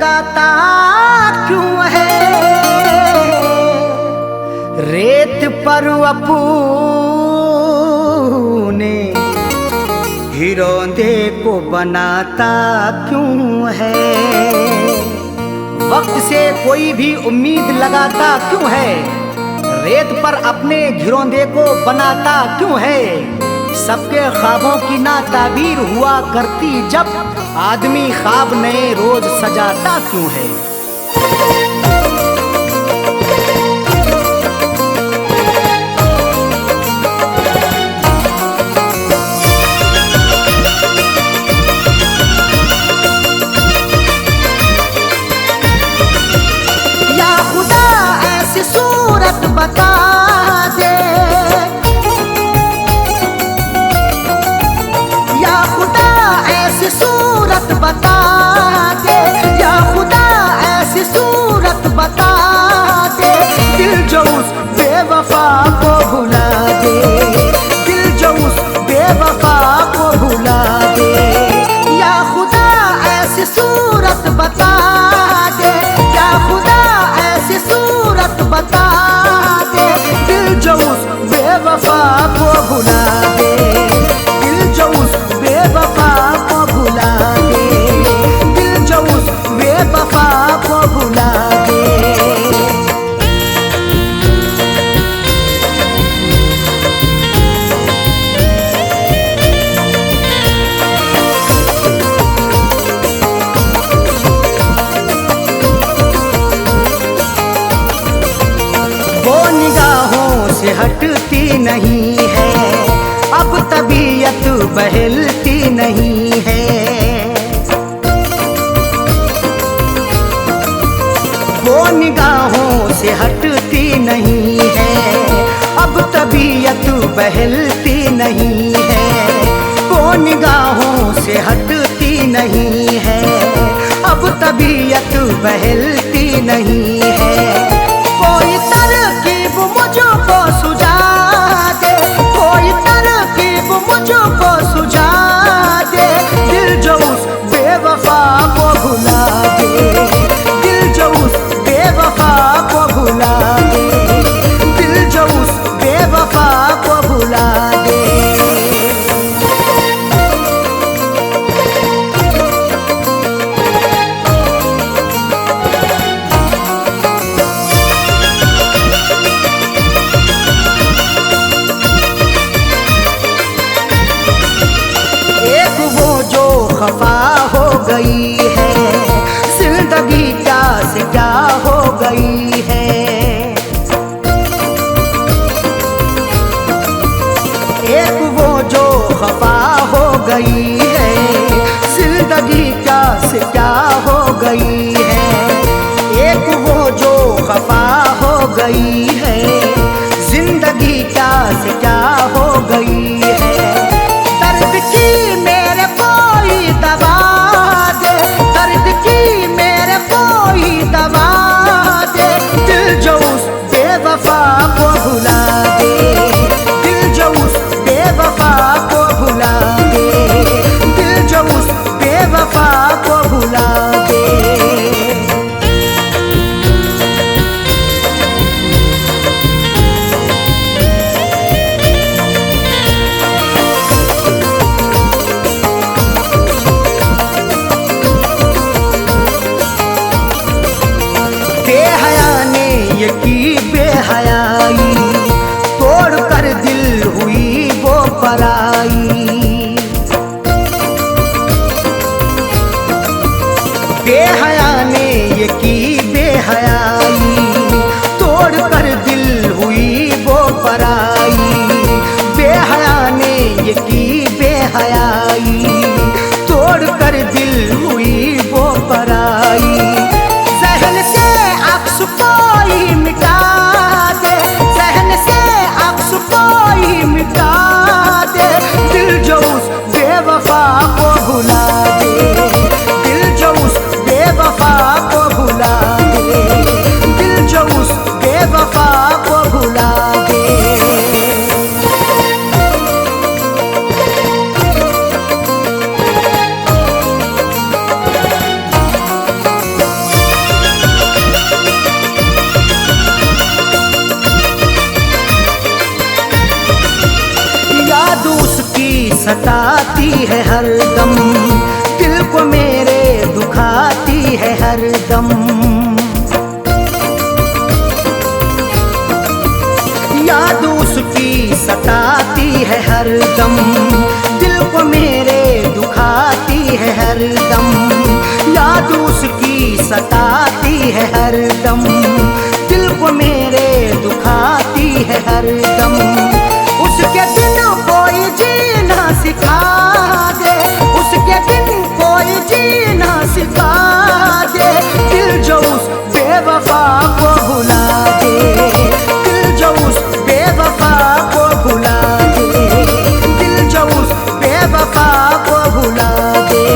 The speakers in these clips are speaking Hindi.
लगाता क्यों है, रेत पर अपने घिरौंदे को बनाता क्यों है। वक्त से कोई भी उम्मीद लगाता क्यों है, रेत पर अपने घिरौंदे को बनाता क्यों है। सबके ख्वाबों की ना ताबीर हुआ करती जब, आदमी ख्वाब नए रोज सजाता क्यों है। या खुदा ऐसी सूरत बता दे, या खुदा ऐसी सूरत बता दे, या खुदा ऐसी सूरत बता दे, दिल जो उस बेवफा को भुला दे, दिल जो उस बेवफा को भुला दे। या खुदा ऐसी सूरत बता दे, या खुदा ऐसी सूरत बता दे, दिल जो उस बेवफा को भुला दे, दिल जो उस बेवफा को भुला दे, दिल जो उस बेवफा को भुला दे। वो निगाहों से हटती नहीं है, अब तबीयत बहलती नहीं है। वो निगाहों से हटती नहीं है, अब तबीयत बहलती नहीं है। वो निगाहों से हटती नहीं है, अब तबीयत बहलती नहीं है। कोई तरकीब मुझको सुझा दे, कोई तरकीब मुझको सुझा दे, दिल जो उस बेवफा को भुला दे, दिल जो उस बेवफा को भुला दे, दिल जो उस बेवफा को भुला दे। एक वो जो खफा हो गई है, जिंदगी क्या से क्या हो गई है। एक वो जो खफा हो गई है, जिंदगी क्या से क्या हो गई है। एक वो जो खफा हो गई है, जिंदगी क्या से क्या हो गई है। दर्द की मेरे कोई दवा दे, दर्द की मेरे कोई दवा दे, दिल जो उस बेवफा को भुला दे, दिल जो उस बेवफा को भुला दे, दिल जो उस बेवफा को भुला दे। बेहया ने ये की बेहयाई, तोड़ कर दिल हुई वो पराई। बेहया ने ये की बेहयाई, तोड़ कर दिल हुई वो पराई। बेहया ने ये की बेहयाई, तोड़ कर दिल हुई वो पराई। सहन से अक्स कोई मिटा दे, सहन से अक्स कोई मिटा दे, दिल जो उस बेवफा को भुला दे, दिल जो उस बेवफा हरदम, दिल को मेरे दुखाती है हरदम। याद उसकी सताती है हरदम, दिल को मेरे दुखाती है हरदम। याद उसकी सताती है हरदम, दिल को मेरे दुखाती है हरदम। उसके दिन कोई जीना सिखा दे, उसके दिन कोई जीना सिखा दे। दिल जो उस बेवफा को भुला दे, दिल जो उस बेवफा को भुला दे, दिल जो उस बेवफा को भुला दे।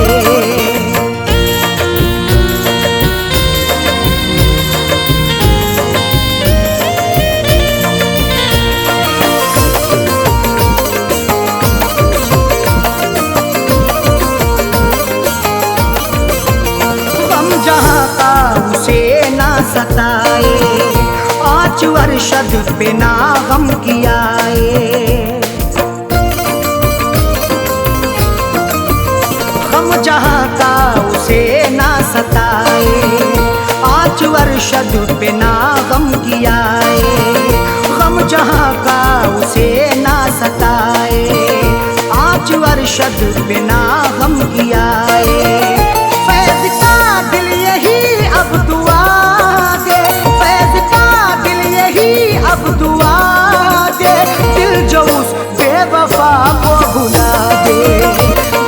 सताए आँच अरशद पे ना गम कियाए, गम जहाँ का उसे ना सताए। आँच अरशद पे ना गम कियाए, गम जहाँ का उसे ना सताए। आँच अरशद पे ना गम कियाए। फैज़ का दिल यही अब दुआ दे, फैज़ का दिल यही अब दुआ दे। दिल जो उस बेवफा को भुला दे,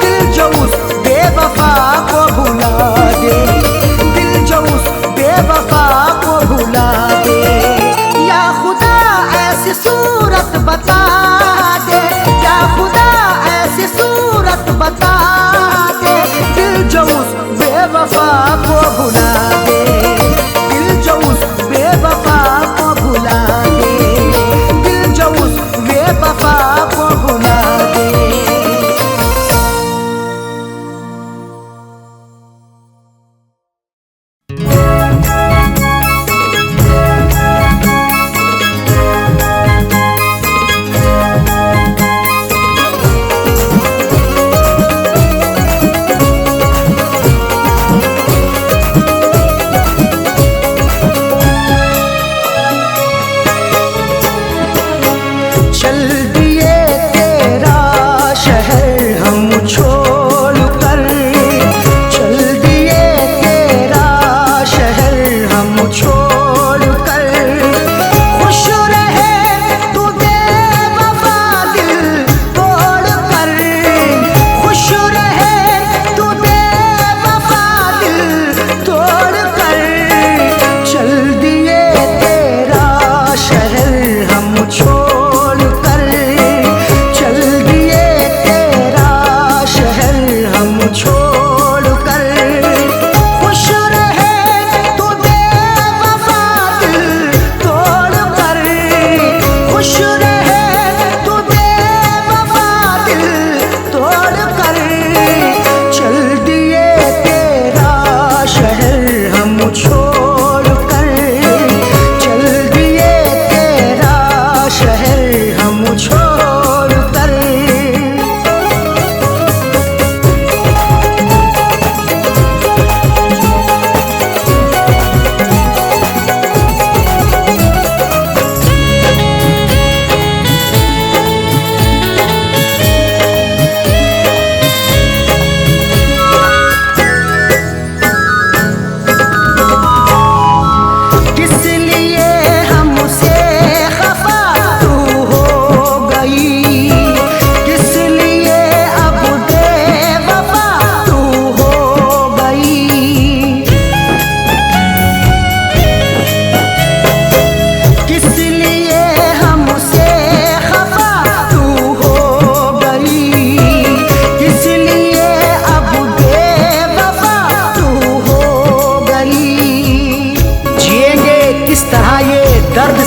दिल जो उस बेवफा को भुला दे, दिल जो उस बेवफा को भुला दे। या खुदा ऐसी सूरत बता दे, या खुदा ऐसी सूरत बता दे। दिल जो उस बेवफा को भुला दे, दिल जो उस बेवफा को भुला दे, दिल जो उस बेवफा को भुला दे।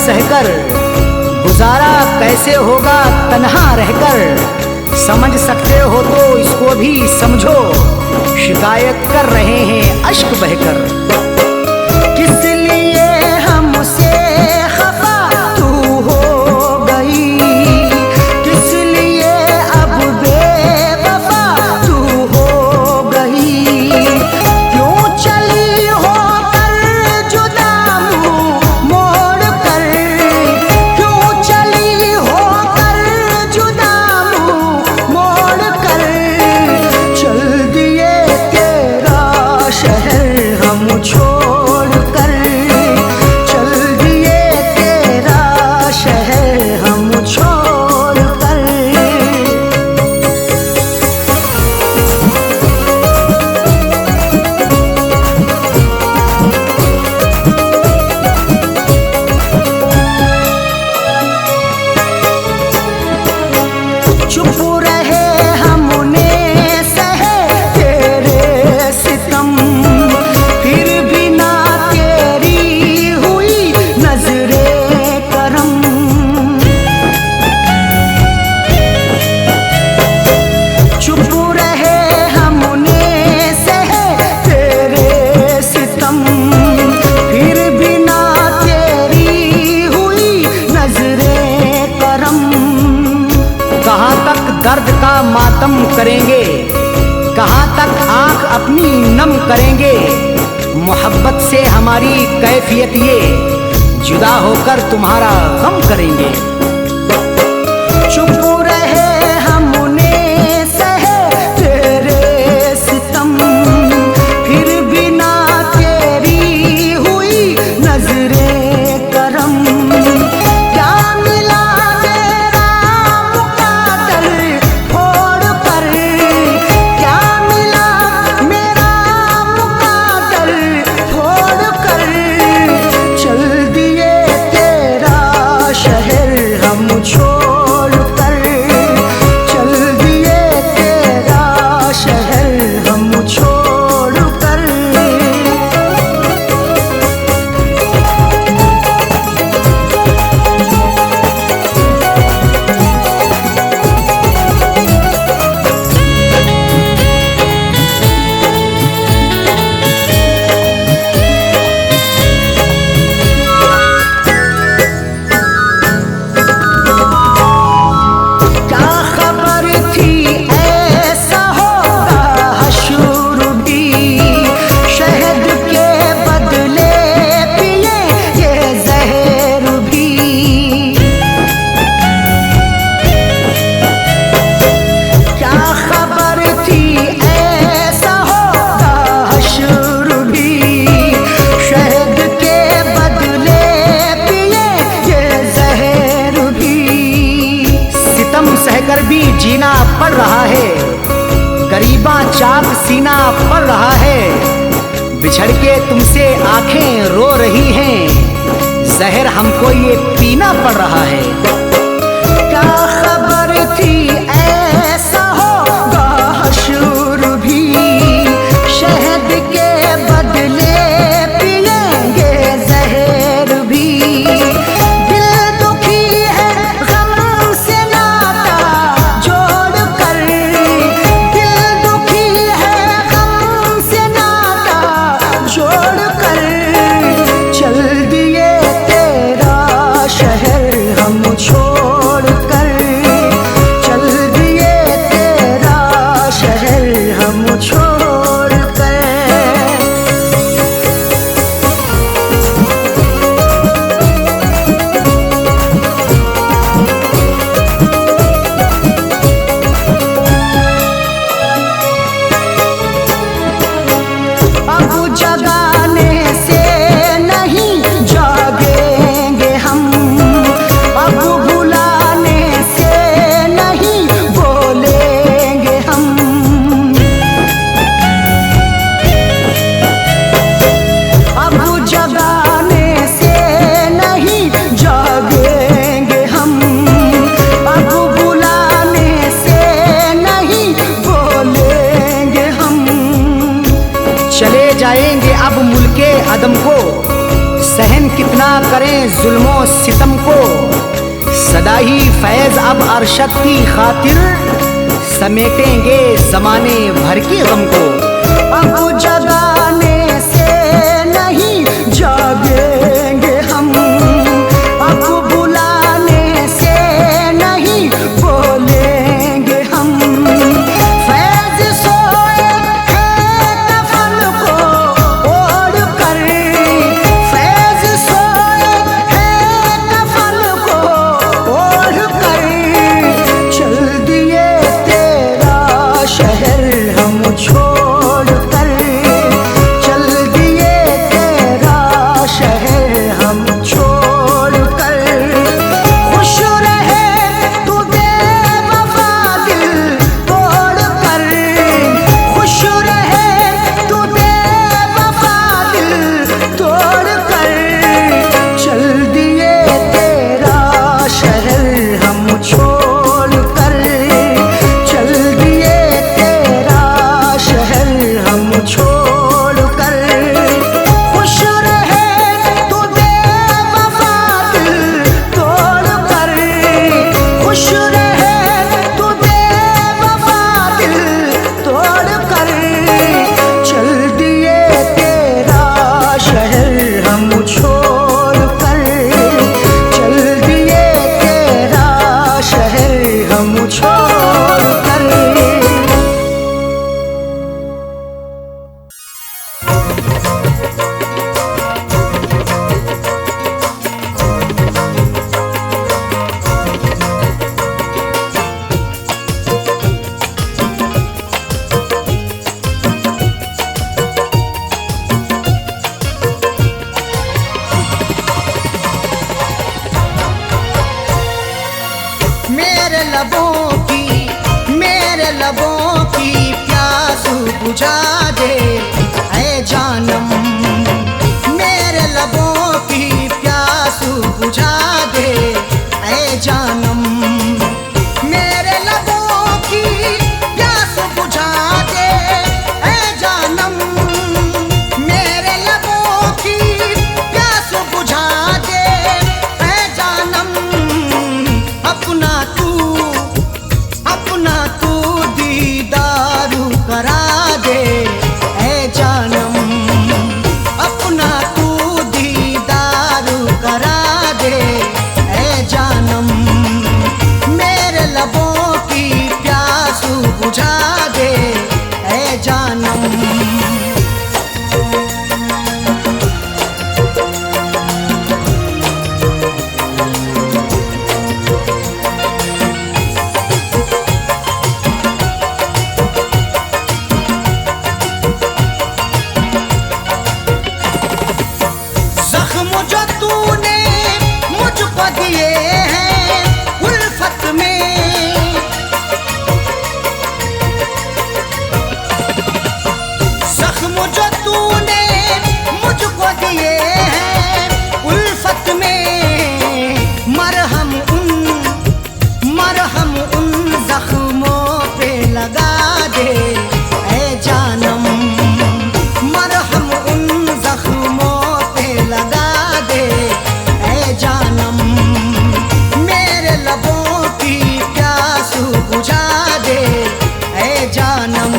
सहकर गुजारा कैसे होगा तन्हा रहकर। समझ सकते हो तो इसको भी समझो, शिकायत कर रहे हैं अश्क बहकर। किस लिए हमसे खफा तू हो गई, किस लिए अब बेवफा तू अपनी नम करेंगे, मोहब्बत से हमारी कैफियत ये, जुदा होकर तुम्हारा गम करेंगे। चुप रहे हमने सहे तेरे सितम, फिर भी ना तेरी हुई नजरे करम। क्या मिला मेरा मुकादर फोड़ कर, क्या मिला मेरा मुकादर फोड़ कर। चल दिए तेरा शहर हम छोड़ कर, चल दिए तेरा शहर हम छोड़ कर। क्या खबर थी ऐसा होगा हशर भी, शहद के बदले पिए ये जहर भी। क्या खबर थी ऐसा होगा हशर भी, शहद के बदले पिए ये जहर भी। सितम सहकर भी जीना पड़ रहा है, गरीबा चाक सीना पड़ रहा है। बिछड़ के तुमसे आंखें रो रही हैं, जहर हमको ये पीना पड़ रहा है। क्या खबर थी ऐसा होगा हशर भी, शहद के बदले पिएंगे जहर भी। दिल दुखी है गम से नाता जोड़ कर, दिल दुखी है गम से नाता जोड़ कर। चल दिए तेरा शहर हम छोड़ कर, चल दिए तेरा शहर हम छोड़ कर। अब जगाने से नहीं जागेंगे हम, अब बुलाने से नहीं बोलेंगे हम। अब जगाने से नहीं जागेंगे हम, अब बुलाने से नहीं बोलेंगे हम। चले जाएंगे अब मुल्के अदम को, सहन कितना करें जुल्मों सितम को। सदा ही फैज अब अरशद की खातिर, समेटेंगे जमाने भर के गम को। अब जगाने से नहीं जागेंगे हम, अब बुलाने से नहीं बोलेंगे हम। फैज सोए हैं कफन को ओढ़ कर, फैज सोए हैं कफन को ओढ़ कर। चल दिए तेरा शहर हम छोड़ कर, जानम। जख्म जो तूने मुझको दिए हैं उल्फत में, जख्म जो तूने मुझको दिए हैं उल्फत में, मरहम उन जख्मों पे लगा दे ऐ जानम। मरहम उन जख्मों पे लगा दे ऐ जानम। मेरे लबों की प्यास बुझा दे ऐ जानम।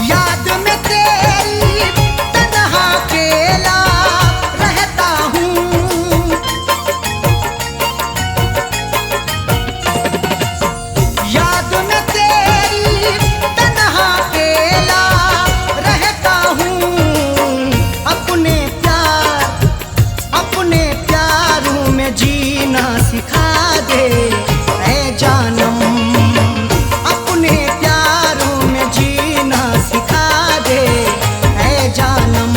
याद में तेरी तन्हा अकेला रहता हूँ, याद में तेरी तन्हा अकेला रहता हूँ। अपने प्यारों में जीना सिखा दे ऐ जानम। अपने प्यारों में जीना सिखा दे ऐ जानम।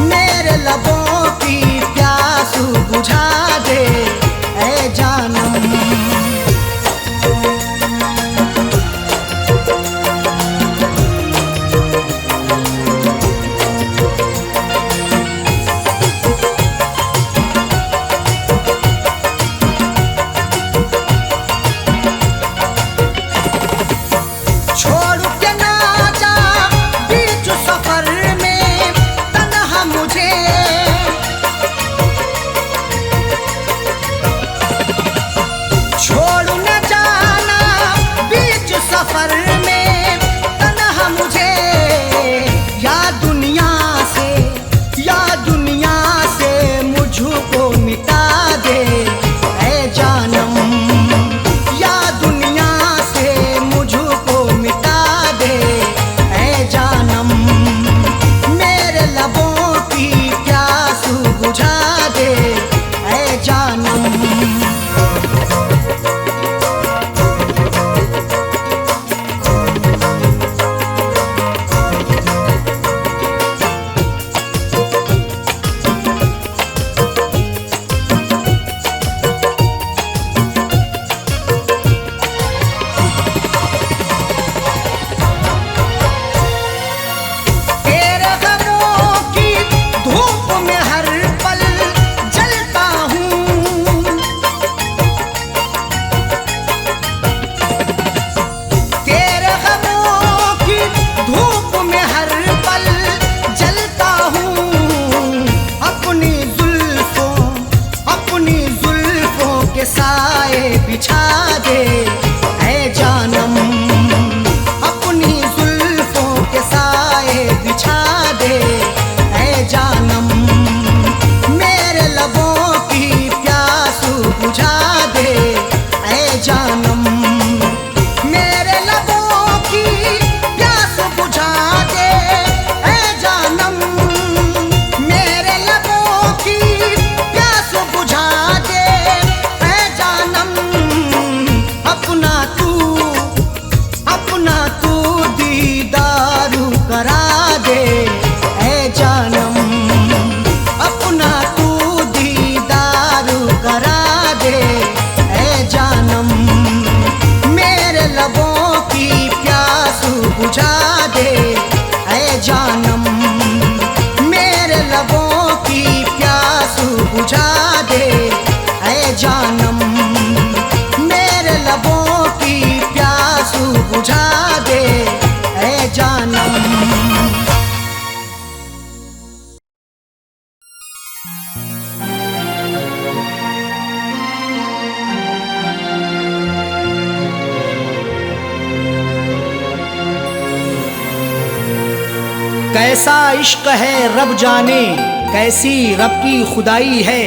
मेरे लबों की प्यास बुझा दे ऐ जानम। छोड़ के ना जा बीच सफर में तन्हा मुझे, छोड़ न जाना बीच सफर में तन्हा मुझे। या दुनिया से मुझको मिटा दे ऐ जानम। या दुनिया से मुझको मिटा दे ऐ जानम। मेरे लबों की प्यास बुझा दे ऐ जानम। तेरे गमों की धूप में हर पल जलता हूँ, तेरे गमों की धूप में हर पल जलता हूँ। अपनी जुल्फों के साए बिछा दे ऐ जानम। अपनी जुल्फों के साए बिछा दे ऐ जानम। मेरे लबों की प्यास बुझा दे ऐ जानम। मेरे लबों की प्यास बुझा दे ऐ जानम। मेरे लबों की प्यास बुझा दे ऐ जानम। अपना कैसा इश्क है रब जाने, कैसी रब की खुदाई है।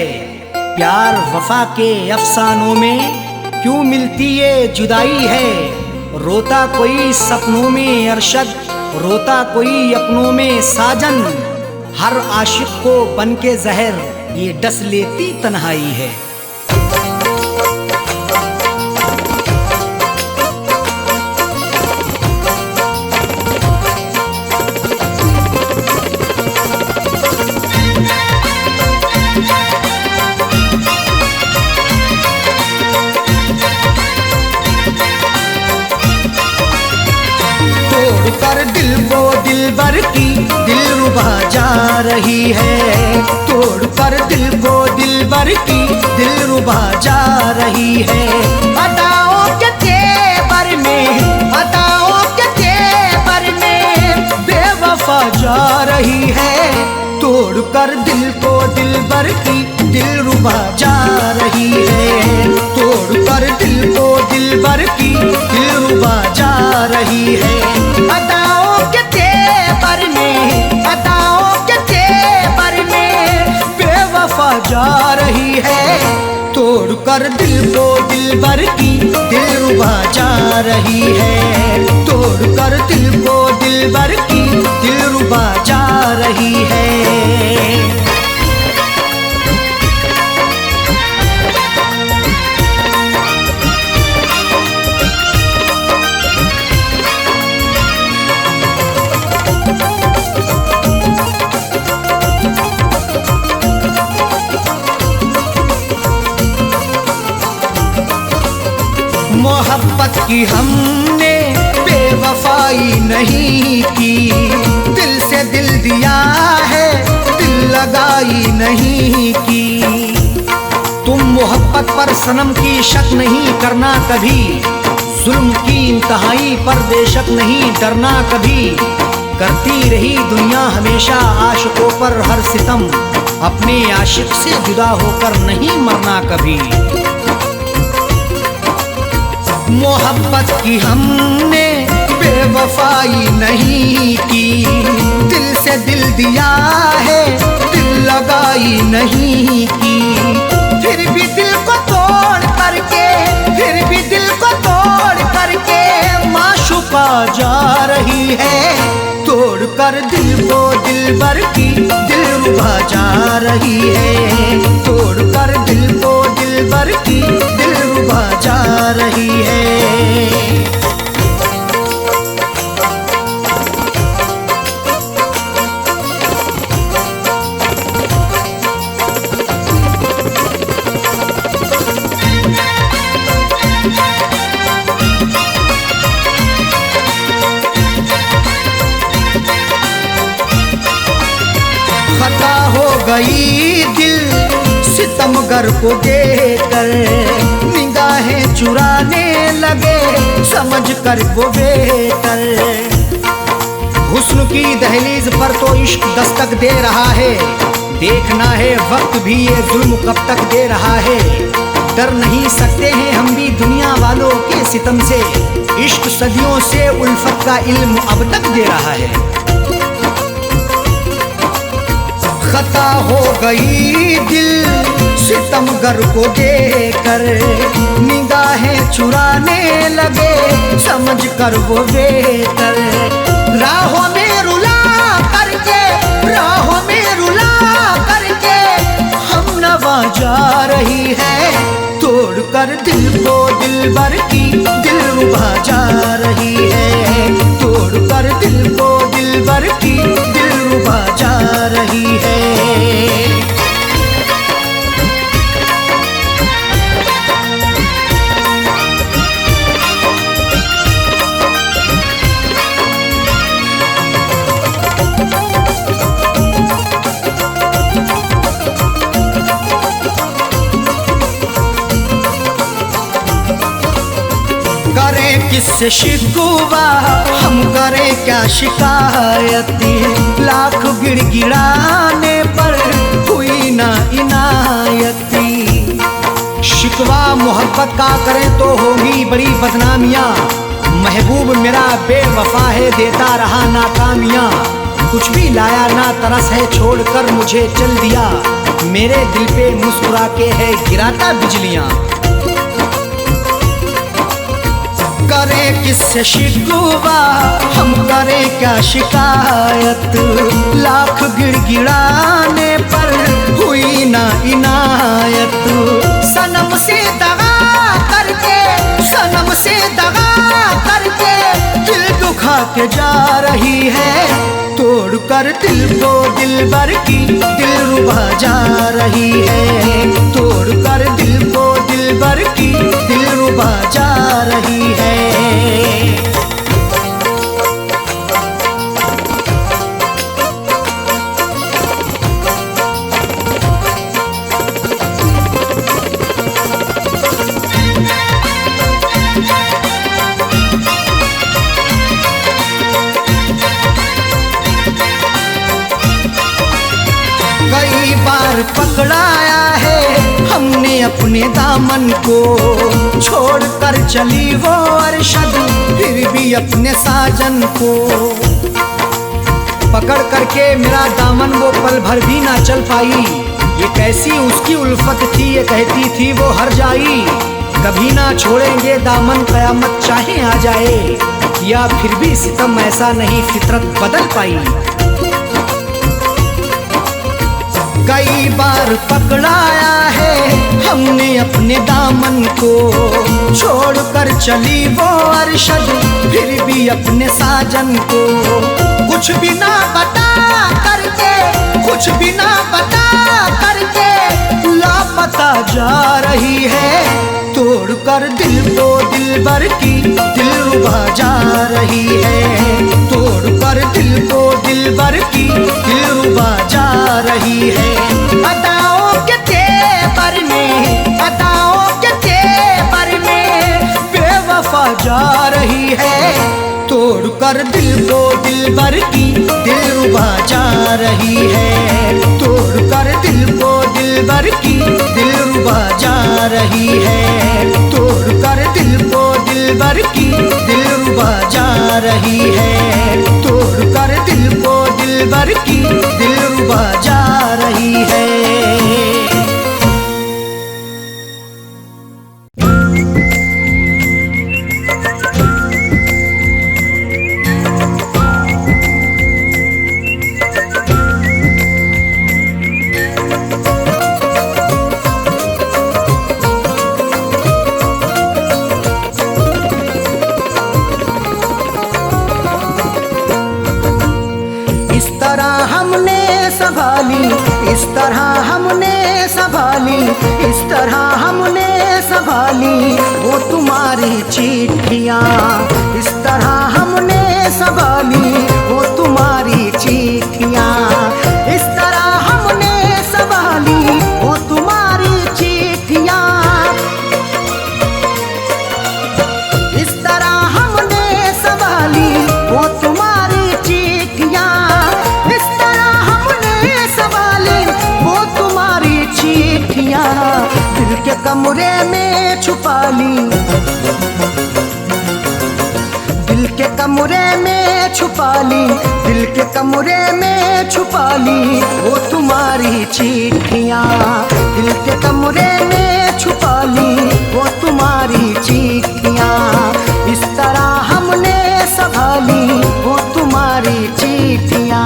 प्यार वफा के अफसानों में क्यों मिलती ये जुदाई है। रोता कोई सपनों में अरशद, रोता कोई अपनों में साजन। हर आशिक को बन के जहर ये डस लेती तन्हाई है। कर दिल को दिलबर की दिलरुबा जा रही है। तोड़ कर दिल को दिलबर की दिलरुबा जा रही है। अदाओं के तेवर में, अदाओं के तेवर में बेवफा जा रही है। तोड़ कर दिल को दिलबर की दिलरुबा जा रही है। तोड़ कर दिल को दिलबर की दिलरुबा जा रही है। अदाओं के तेवर में, अदाओं के तेवर में बेवफा जा रही है। तोड़ कर दिल को दिलबर की दिलरुबा जा रही है। तोड़ कर दिल को दिलबर की दिलरुबा जा रही है। मोहब्बत की हमने बेवफाई नहीं की। दिल से दिल दिया है, दिल लगाई नहीं की। तुम मोहब्बत पर सनम की शक नहीं करना कभी। जुल्म की इंतहाई पर बेशक नहीं डरना कभी। करती रही दुनिया हमेशा आशिकों पर हर सितम। अपने आशिक से जुदा होकर नहीं मरना कभी। मोहब्बत की हमने बेवफाई नहीं की। दिल से दिल दिया है, दिल लगाई नहीं की। फिर भी दिल को तोड़ करके, फिर भी दिल को तोड़ करके माशूका जा रही है। तोड़ कर दिल को दिलबर की दिलरुबा जा रही है। तोड़ कर दिल को दिलबर की दिलरुबा जा रही है। खता हो गई दिल सितमगर को देखकर। निगाहें चुराने लगे समझ कर वो बेहतर। हुस्न की दहलीज पर तो इश्क दस्तक दे रहा है। देखना है वक्त भी ये जुल्म कब तक दे रहा है। डर नहीं सकते हैं हम भी दुनिया वालों के सितम से। इश्क सदियों से उल्फत का इल्म अब तक दे रहा है। खता हो गई दिल सितमगर को देखकर। निगाहें चुराने लगे समझ कर वो बेहतर। राहों में रुला करके, राहों में रुला करके हम नवा जा रही है। तोड़ कर दिल को दिलबर की दिलरुबा जा रही है। तोड़ कर दिल को दिलबर की दिलरुबा जा रही है। करें किससे शिकवा, हम करें क्या शिकायती। लाख गिड़गिड़ाने पर हुई ना इनायती। शिकवा मोहब्बत का करें तो होगी बड़ी बदनामियाँ। महबूब मेरा बेवफा है देता रहा नाकामियाँ। कुछ भी लाया ना तरस है, छोड़कर मुझे चल दिया। मेरे दिल पे मुस्कुरा के है गिराता बिजलियां। करें किससे शिकवा, हम करें क्या शिकायत। लाख गिड़गिड़ाने पर हुई ना इनायत। सनम से दगा करके, सनम से दगा करके दिल दुखा के जा रही है। तोड़ कर दिल को दिलबर की दिलरुबा जा रही है। तोड़ कर दिल को दिलबर की दिलरुबा जा रही है। कई बार पकड़ाया है हमने अपने दामन को। छोड़कर चली वो अरशद, फिर भी अपने साजन को। पकड़ करके मेरा दामन वो पल भर भी ना चल पाई। ये कैसी उसकी उल्फत थी, ये कहती थी वो हर जाई। कभी ना छोड़ेंगे दामन, कयामत चाहे आ जाए। या फिर भी सितम ऐसा नहीं, फितरत बदल पाई। कई बार पकड़ाया है हमने अपने दामन को। छोड़कर चली वो अरशद, फिर भी अपने साजन को। कुछ भी ना बता करके, कुछ भी ना बता करके लापता जा रही है। तोड़कर दिल को दिलबर की दिलरुबा जा रही है। तोड़कर दिल को दिलबर की दिलरुबा जा रही है। अदाओं के तेवर में, अदाओं के तेवर में बेवफा जा रही है। तोड़कर दिल को दिलबर की दिलरुबा जा रही है। तोड़कर दिल को दिलबर की दिलरुबा जा रही है। तोड़कर दिल को दिलबर की दिलरुबा जा रही है। तोड़कर दिल को दिलबर की दिलरुबा जा रही है। इस तरह हमने संभाली, इस तरह हमने संभाली वो तुम्हारी चिट्ठियाँ। इस तरह हमने संभाली वो तुम्हारी चिट्ठियाँ। इस तरह हमने संभाली वो तुम्हारी चिट्ठियाँ। इस तरह हमने संभाली वो तुम्हारी चिट्ठियाँ। इस तरह हमने संभाली वो तुम्हारी चिट्ठियाँ। दिल के कमरे में छुपा ली, दिल के कमरे में छुपा ली, दिल के कमरे में छुपा ली वो तुम्हारी चिट्ठियाँ। दिल के कमरे में छुपा ली वो तुम्हारी चिट्ठियाँ। इस तरह हमने संभाली वो तुम्हारी चिट्ठियाँ।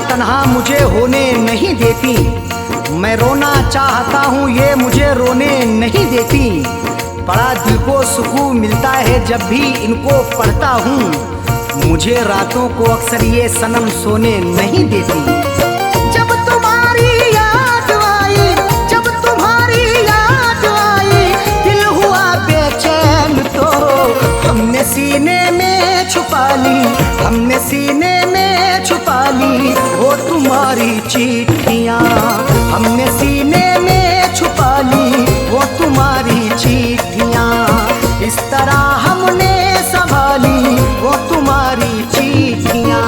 तन्हा मुझे होने नहीं देती, मैं रोना चाहता हूँ ये मुझे रोने नहीं देती। बड़ा दिल को सुकून मिलता है जब भी इनको पढ़ता हूँ। मुझे रातों को अक्सर ये सनम सोने नहीं देती। जब तुम्हारी याद आई, जब तुम्हारी याद आई, दिल हुआ बेचैन तो हम तुम्हारी चिट्ठियाँ हमने सीने में छुपा ली, वो तुम्हारी चिट्ठियाँ इस तरह हमने संभाली, वो तुम्हारी चिट्ठियाँ।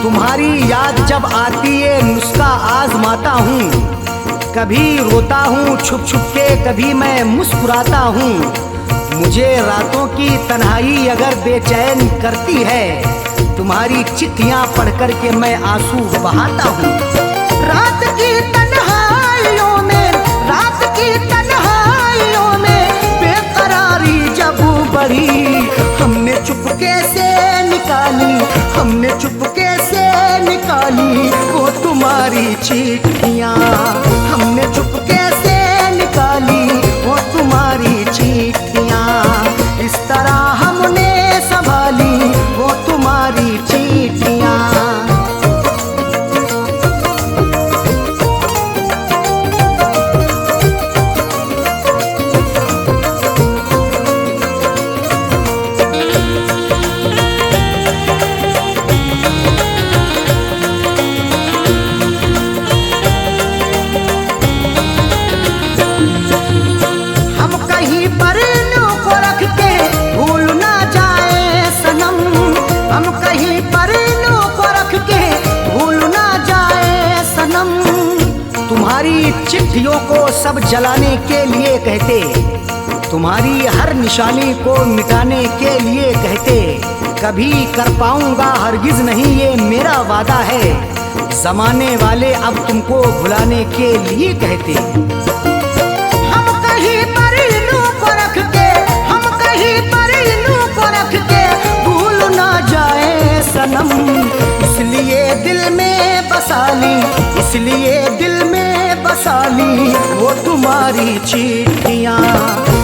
तुम्हारी याद जब आती है नुस्खा आजमाता हूँ, कभी रोता हूँ छुप छुप के, कभी मैं मुस्कुराता हूँ। मुझे रातों की तन्हाई अगर बेचैन करती है, तुम्हारी चिट्ठियाँ पढ़ कर के मैं आंसू बहाता हूँ। रात की तन्हाइयों में, रात की तन्हाइयों में बेकरारी जब बढ़ी, हमने चुपके से निकाली, हमने चुपके से निकाली वो तुम्हारी चिट्ठियाँ, हमने चुपके से निकाली वो तुम्हारी चिट्ठियाँ इस तरह हमने संभाली वो तुम्हारी चिट्ठियाँ। तुम्हारी चिट्ठियों को सब जलाने के लिए कहते, तुम्हारी हर निशानी को मिटाने के लिए कहते, कभी कर पाऊंगा हरगिज नहीं ये मेरा वादा है, जमाने वाले अब तुमको भुलाने के लिए कहते। हम कहीं पर इल्लू को रख के, हम कहीं पर इल्लू को रख के भूल ना जाए सनम, इसलिए दिल में बसा ली, इसलिए दिल में बसा ली वो तुम्हारी चिट्ठियाँ,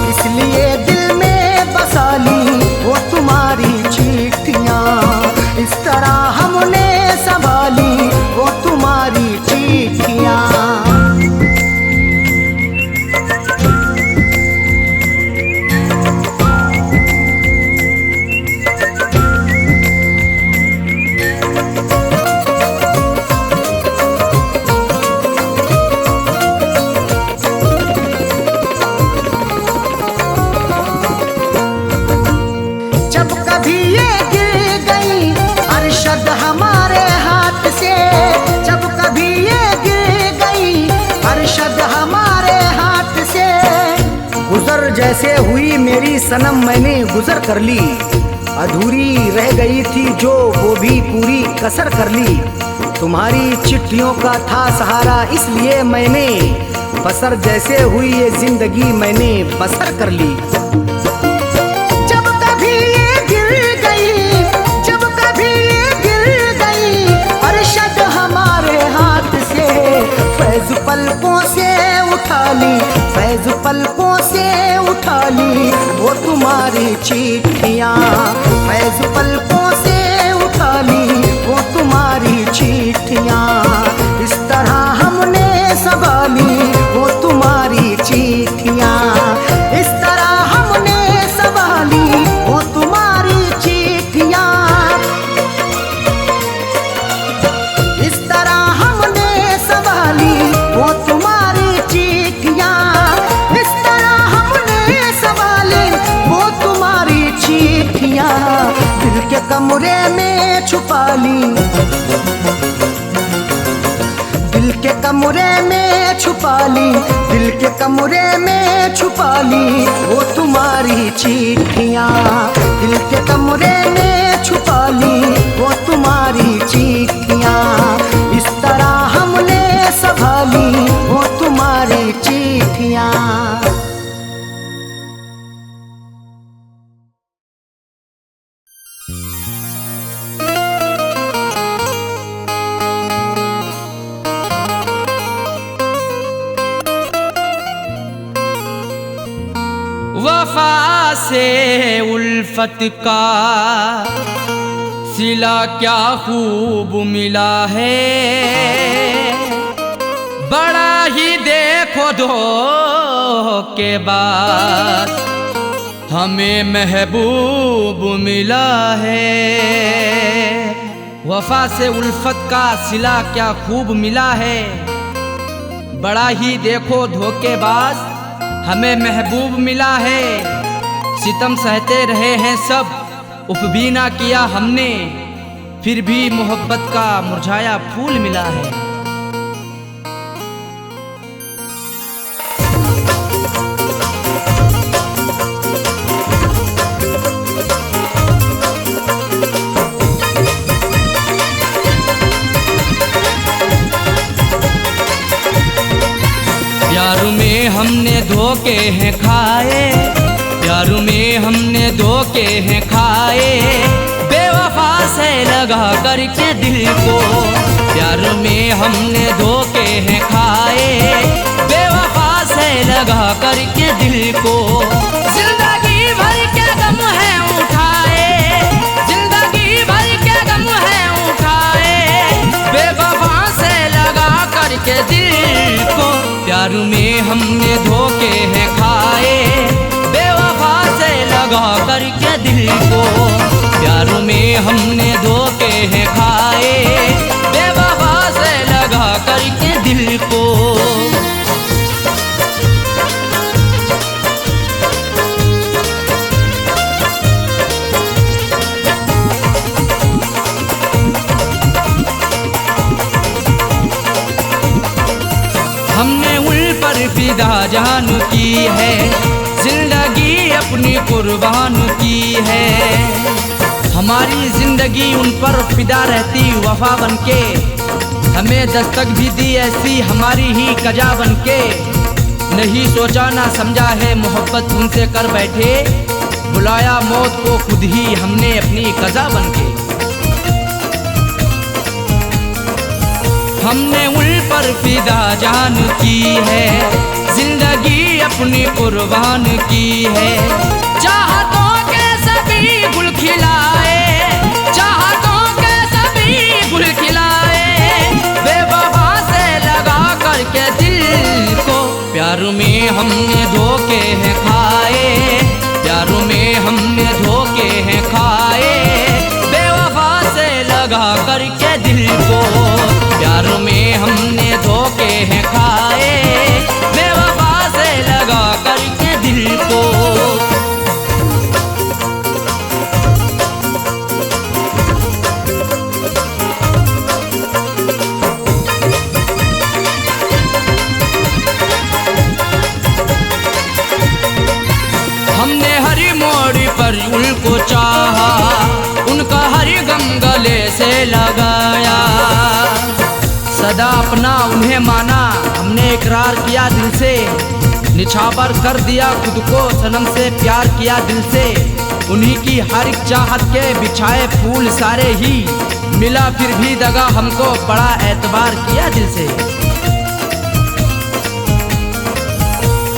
इसलिए दिल में बसा ली वो तुम्हारी चिट्ठियाँ इस तरह हमने संभाली वो तुम्हारी चिट्ठियाँ। जैसे हुई मेरी सनम मैंने गुजर कर ली, अधूरी रह गई थी जो वो भी पूरी कसर कर ली, तुम्हारी चिट्ठियों का था सहारा इसलिए मैंने बसर जैसे हुई ये जिंदगी मैंने बसर कर ली। जब कभी ये गिर गई, जब कभी ये गिर गई अरशद हमारे हाथ से, फैज पलकों से उठा ली, फैज पलकों से उठा ली वो तुम्हारी चिट्ठियाँ, फैज पलकों से उठा ली वो तुम्हारी चिट्ठियाँ इस तरह हमने संभाली वो तुम्हारी चिट्ठियाँ, इस तरह हमने संभाली वो तुम्हारी चिट्ठियाँ, इस तरह हमने संभाली वो तुम्हारी चिट्ठियाँ, इस तरह हमने संभाली वो तुम्हारी चिट्ठियाँ दिल के कमरे में छुपा ली, दिल के कमरे में छुपा ली, दिल के कमरे में छुपा ली वो तुम्हारी चिट्ठियाँ, दिल के कमरे में छुपा ली वो तुम्हारी चिट्ठियाँ इस तरह हमने संभाली वो तुम्हारी चिट्ठियाँ। उल्फत का सिला क्या खूब मिला है, बड़ा ही देखो धोखे बाद हमें महबूब मिला है। वफा से उल्फत का सिला क्या खूब मिला है, बड़ा ही देखो धोखेबाज हमें महबूब मिला है। सितम सहते रहे हैं सब, उफ भी ना किया हमने, फिर भी मोहब्बत का मुरझाया फूल मिला है। प्यार में हमने धोखे हैं खाए, प्यार में हमने धोखे हैं खाए, बेवफा से लगा करके दिल को। प्यार में हमने धोखे हैं खाए, बेवफा से लगा करके दिल को। जिंदगी भर के गम है उठाए, जिंदगी भर के गम है उठाए, बेवफा से लगा करके दिल को। प्यार में हमने धोखे हैं खाए, बेवफा से लगा करके दिल को। प्यार में हमने धोखे हैं खाए, बेवफा से लगा करके दिल को। हमने उन पर फिदा जान की है, जिंदगी अपनी कुर्बान की है। हमारी जिंदगी उन पर फिदा रहती वफा बनके, हमें दस्तक भी दी ऐसी हमारी ही कजा बनके। नहीं सोचा ना समझा है मोहब्बत उनसे कर बैठे, बुलाया मौत को खुद ही हमने अपनी कजा बनके। हमने उन पर फिदा जान की है, जिंदगी अपनी कुर्बान की है। चाहतों के सभी गुल खिलाए, चाहतों के सभी गुल खिलाए, बेवफा से लगा करके दिल को। प्यार में हमने धोखे हैं खाए, प्यार में हमने धोखे हैं खाए, बेवफा से लगा करके दिल को। प्यार में हमने धोखे हैं खाए, बेवफा से लगा करके दिल को। हमने हर मोड़ पर उनको चाहा, उनका हर गम गले से लगाया। सदा अपना उन्हें माना, हमने इकरार किया दिल से, निछावर कर दिया खुद को सनम से, प्यार किया दिल से। उन्हीं की हर एक चाहत के बिछाए फूल सारे ही, मिला फिर भी दगा हमको, बड़ा एतबार किया दिल से।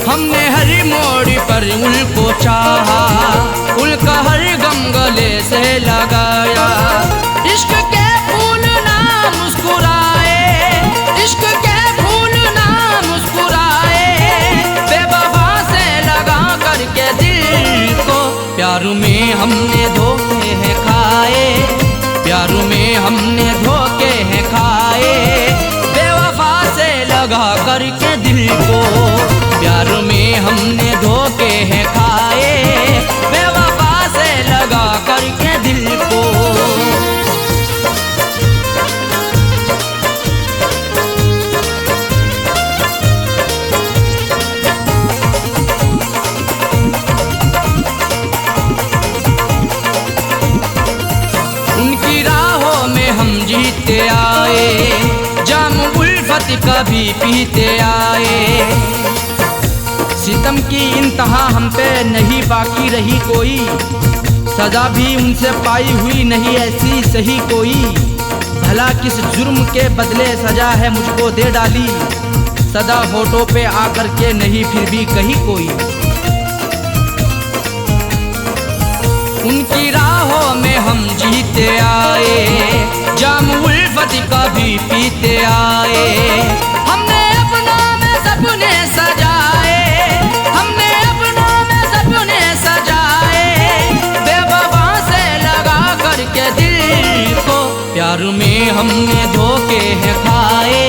हमने हर मोड़ पर उनको चाहा, उनका हर गम गले से लगाया। इश्क के फूल ना मुस्कुराए, इश्क के फूल ना मुस्कुराए, बेवफा से लगा करके दिल को। प्यार में हमने धोखे हैं खाए, प्यार में हमने धोखे हैं खाए, बेवफा से लगा करके दिल को। प्यार में हमने धोखे हैं खाए, बेवफा से लगा करके दिल को। उनकी राहों में हम जीते आए, जाम उल्फत कभी पीते आए। सितम की इंतहा हम पे नहीं बाकी रही कोई, सजा भी उनसे पाई हुई नहीं ऐसी सही कोई। भला किस जुर्म के बदले सजा है मुझको दे डाली, सदा होठों पे आकर के नहीं फिर भी कहीं कोई। उनकी राहों में हम जीते आए, जाम उल्फत कभी पीते आए। हमने अपनों में सपने सजाए, हमने अपनों में सपने सजाए, बेवफा से लगा करके दिल को। प्यार में हमने धोखे हैं खाए,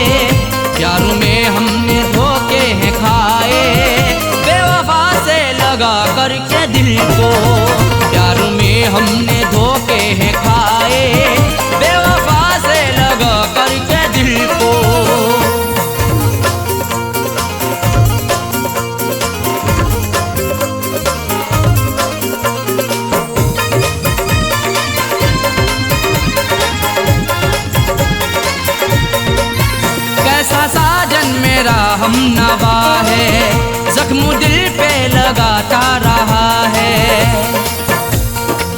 प्यार में हमने धोखे हैं खाए, बेवफा से लगा करके दिल को। प्यार में हमने धोखे हैं खाए, बेवफा से लगा करके दिल को। कैसा साजन मेरा हम नवा है, जख्म दिल पे लगाता रहा है।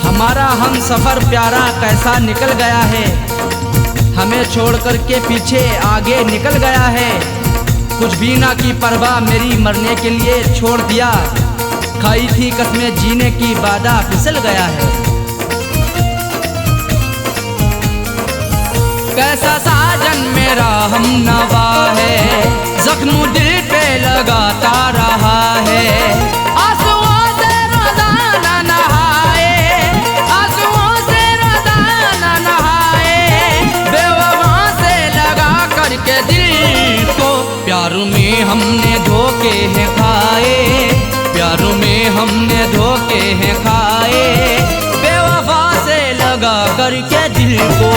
हमारा हम सफर प्यारा कैसा निकल गया है, हमें छोड़ कर के पीछे आगे निकल गया है। कुछ भी ना की परवाह मेरी मरने के लिए छोड़ दिया, खाई थी कसमें जीने की वादा फिसल गया है। कैसा साजन मेरा हम नवा है, जख्म दिल पे लगाता रहा है। आंसुओं से रोजाना नहाए, आंसुओं से रोजाना नहाए, बेवफा से लगा करके दिल को। प्यार में हमने धोखे हैं खाए, प्यार में हमने धोखे हैं खाए, बेवफा से लगा करके दिल को।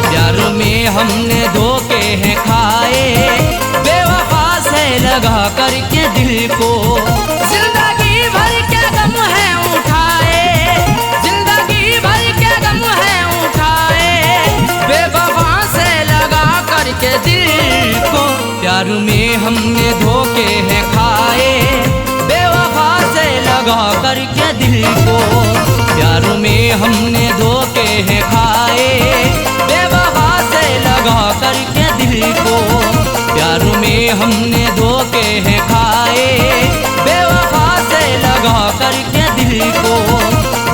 प्यार में हमने धोखे हैं खाए, बेवफा से लगा करके दिल को। जिंदगी भर के गम है उठाए, जिंदगी भर के गम है उठाए, बेवफा से लगा करके दिल को। प्यार में हमने धोखे हैं खाए, बेवफा से लगा करके दिल को। प्यार में हमने धोखे हैं खाए, बेवफा से लगा करके दिल को। प्यार में हमने धोखे हैं खाए, बेवफा से लगा करके दिल को।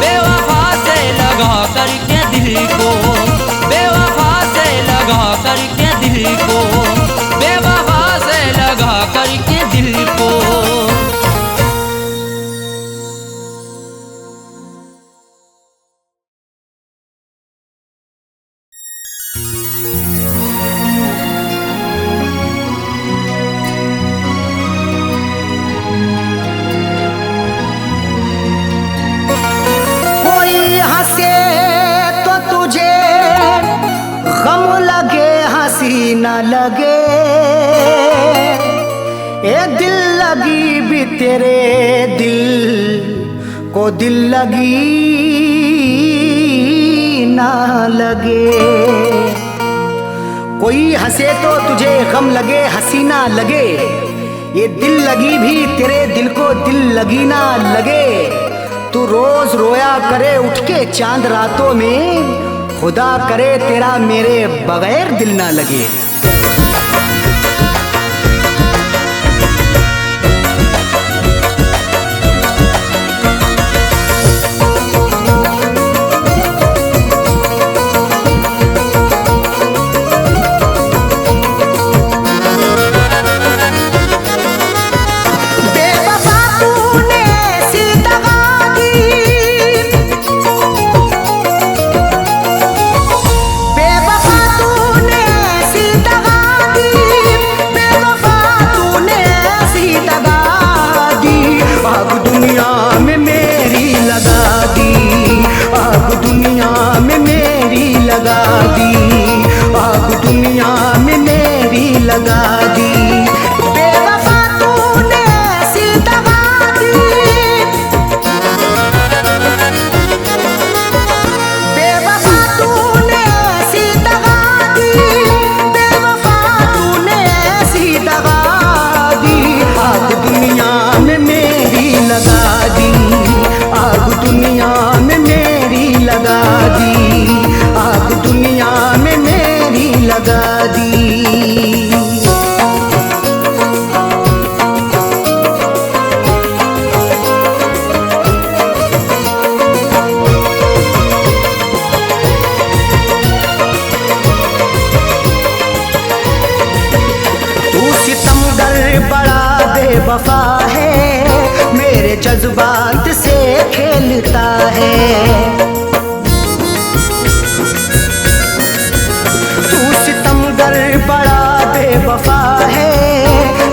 बेवफा से लगा करके दिल को, बेवफा से लगा करके दिल को, बेवफा से लगा करके दिल को। न लगे, ए दिल लगी भी तेरे दिल को दिल लगी ना लगे। कोई हंसे तो तुझे गम लगे, हंसी ना लगे, ये दिल लगी भी तेरे दिल को दिल लगी ना लगे। तू रोज रोया करे उठ के चांद रातों में, खुदा करे तेरा मेरे बगैर दिल ना लगे। लगा दी। खेलता है। तू सितमगर बड़ा बेवफा है,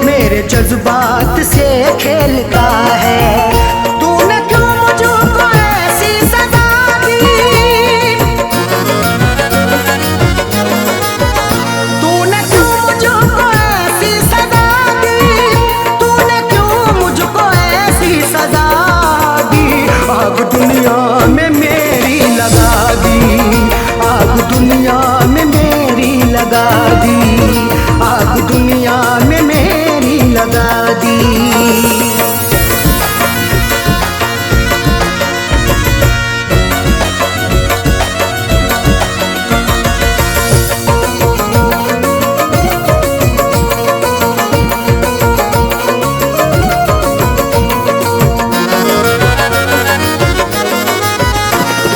मेरे जज्बात से खेलता है। तूने क्यों मुझको ऐसी सजा दी, तूने क्यों मुझको ऐसी सजा दी, तूने क्यों मुझको ऐसी सजा दी। आग दुनिया में मेरी लगा दी, आग दुनिया में मेरी लगा दी, आग दुनिया में मेरी लगा दी।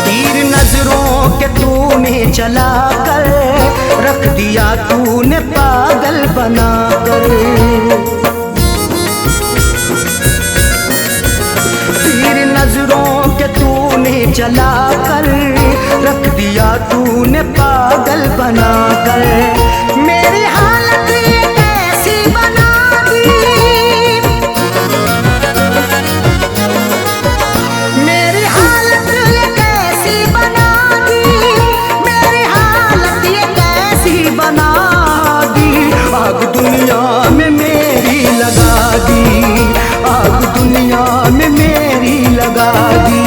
तीर नजरों के तूने चला कर रख दिया, तूने पागल बनाकर। तीर नजरों के तूने चला कर रख दिया, तूने पागल बनाकर। मेरी हालत ये कैसी बना दी, मेरी हालत ये कैसी बना दी, मेरी हालत ये कैसी बना दी। आग दुनिया में मेरी लगा दी, आग दुनिया में मेरी लगा दी,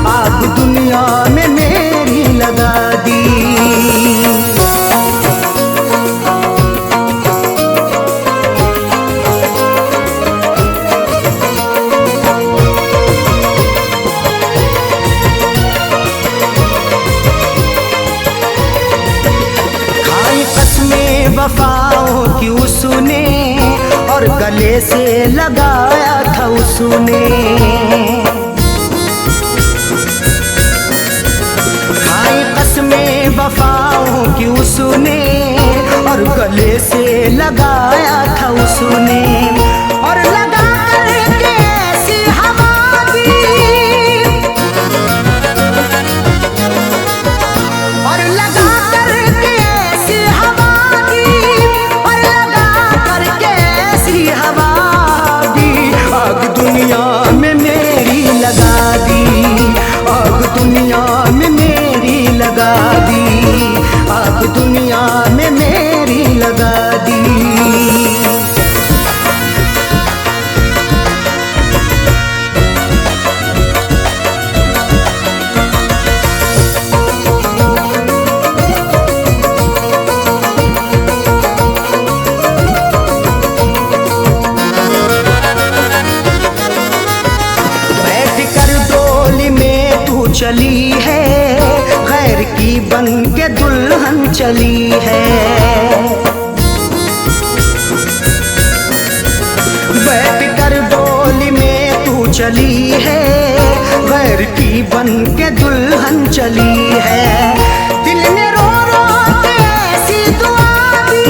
आग दुनिया में मेरी लगा दी। खाई कसमें वफाओं की उसने, और गले से लगाया था उसने। खाई कसमें वफाओं की उसने, और गले से लगाया था उसने। और लगा करके ऐसी हवा दी, और लगा करके ऐसी हवा दी, और लगा करके ऐसी हवा दी। आग दुनिया में मेरी लगा दी, आग दुनिया में मेरी लगा दी, आग दुनिया में मेरी लगा दी। चली है गैर की बन के दुल्हन चली है। बैठ कर डोली में तू चली है, गैर की बन के दुल्हन चली है। दिल ने रो रो के ऐसी दुआ दी,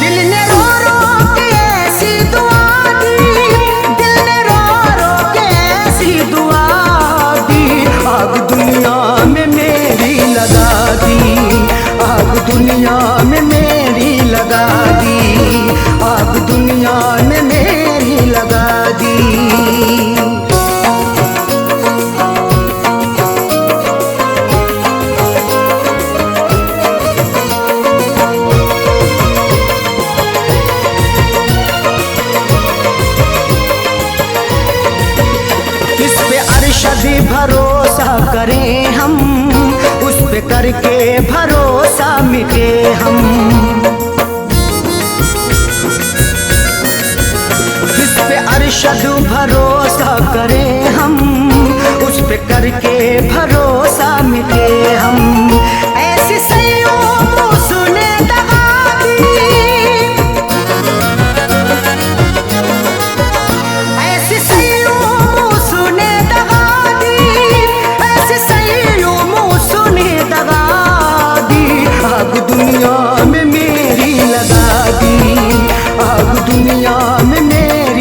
दिल ने रो रो के ऐसी दुआ दी, दिल ने रो रो के ऐसी दुआ दी। आग दुनिया में मेरी लगा दी, आग दुनिया में मेरी लगा दी, आग दुनिया में मेरी लगा दी। किस पे अरशद भरोसा करें हम, उस पे करके भरोसा मिटे हम। किस पे अरशद भरोसा करें हम, उस पे करके भरोसा मिटे हम। ऐसी सैयों उसने दगा दी, ऐसी सैयों उसने दगा दी, ऐसी सैयों उसने दगा दी। आग दुनिया में मेरी लगा दी, आग दुनिया में मेरी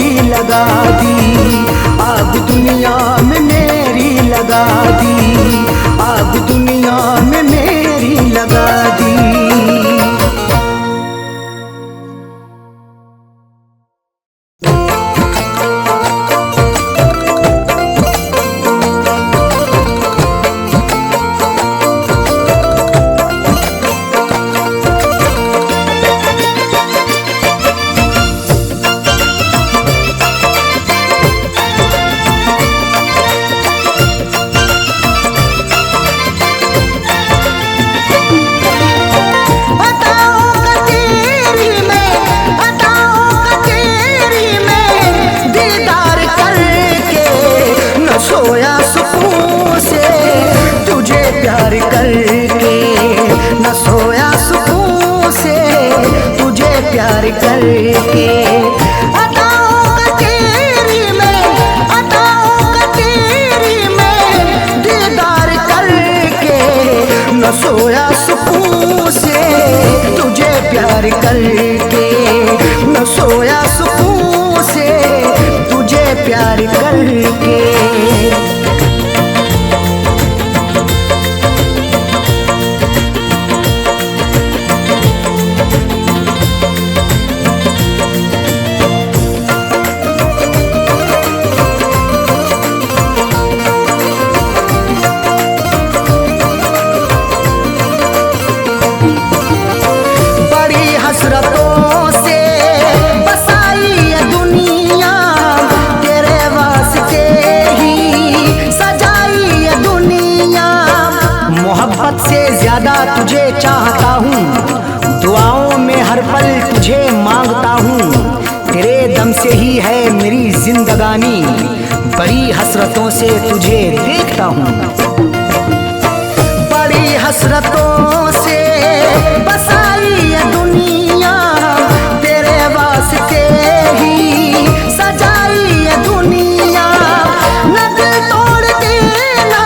न सोया सुकून से तुझे प्यार करके, न सोया सुकून से तुझे प्यार करके। हसरतों से बसाई ये दुनिया, तेरे वास्ते ही सजाई ये दुनिया। मोहब्बत से ज्यादा तुझे चाहता हूँ, दुआओं में हर पल तुझे मांगता हूँ। तेरे दम से ही है मेरी जिंदगानी, बड़ी हसरतों से तुझे देखता हूँ। बड़ी हसरतों से बसाई ये दुनिया, तेरे वास्ते ही सजाई ये दुनिया। न दिल तोड़ देना,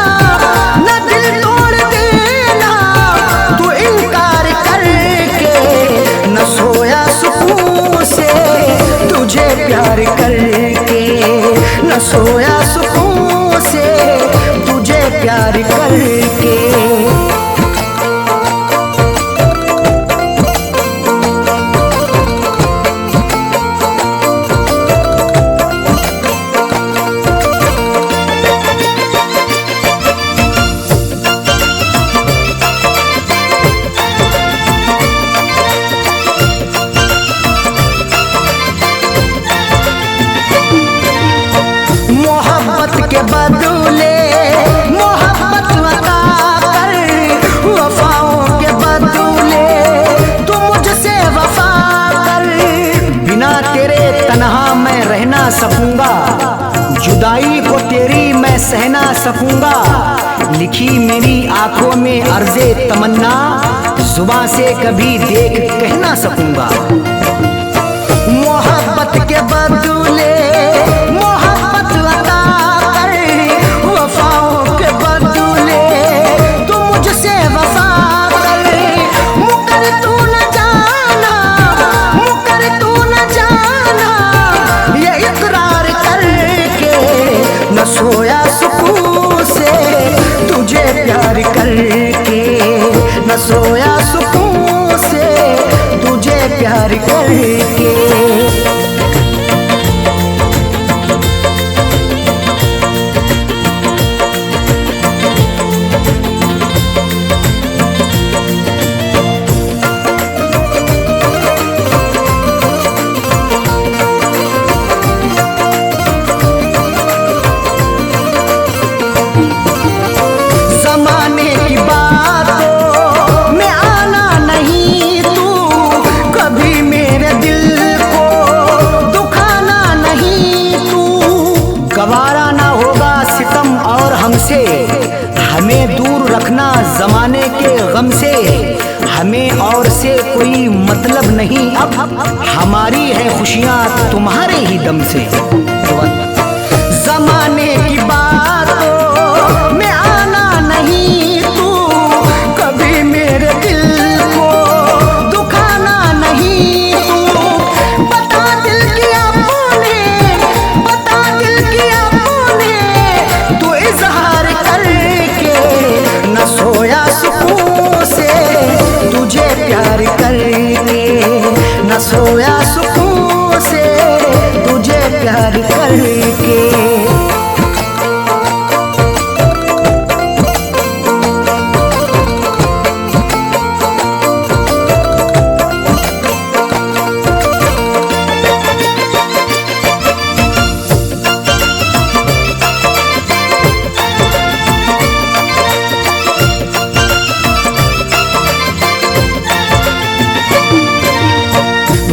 न दिल तोड़ देना तू इनकार करके, न सोया सुकून से तुझे प्यार करके, न सोया सुकून से तुझे प्यार करके। मोहब्बत के बदले मोहब्बत अता कर, वफाओं के बदले तू मुझसे वफा कर। बिना तेरे तन्हा मैं रह ना सकूंगा, जुदाई को तेरी मैं सह ना सकूंगा। लिखी मेरी आंखों में अर्ज़े तमन्ना, जुबां से कभी देख कह ना सकूंगा। मोहब्बत के बदले मोहब्बत अता कर, वफाओं के बदले तू मुझसे वफा कर। मुकर तू न जाना, मुकर तू न जाना ये इकरार करके, न सोया सुकून से तुझे प्यार करके, न सोया सुकून से तुझे प्यार करके। जमाने की बातों में आना नहीं तू, कभी मेरे दिल को दुखाना नहीं तू। गवारा ना होगा सितम और हमसे, हमें दूर रखना जमाने के गम से। हमें और से कोई मतलब नहीं अब, हमारी है खुशियाँ तुम्हारे ही दम से। जमाने की बातों में आना नहीं तू, कभी मेरे दिल को दुखाना नहीं तू। बता दिल किया तूने, बता दिल किया तूने तू इजहार करके, न सोया सुकून से तुझे प्यार करके, न सोया सुकून से तुझे प्यार करके।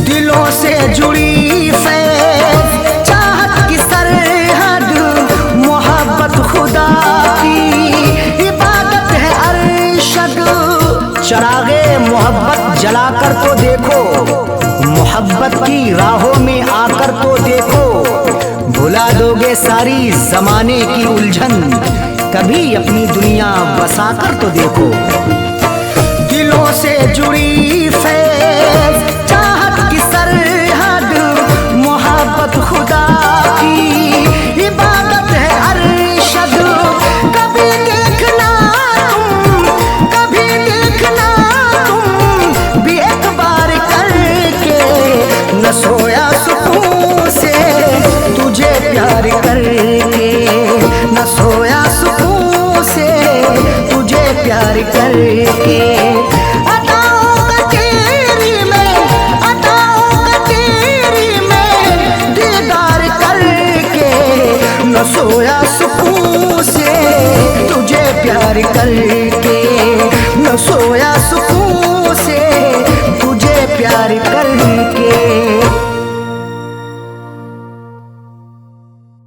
दिलों से जुड़ी फैज़ चाहत की सरहद, मोहब्बत खुदा की इबादत है अरशद। चरागे मोहब्बत जलाकर तो देखो, मोहब्बत की राहों में आकर तो देखो। भुला दोगे सारी जमाने की उलझन, कभी अपनी दुनिया बसाकर तो देखो। जुड़ी फैज़ चाहत की सरहद मोहब्बत खुदा की इबादत है अरशद। कभी देखना तुम भी एक बार करके, न सोया सुकून से तुझे प्यार करके, न सोया सुकून से तुझे प्यार करके। अताओं का तेरी में दीदार करके, न सोया सुकून से तुझे प्यार करके, न सोया सुकून से तुझे प्यार करके।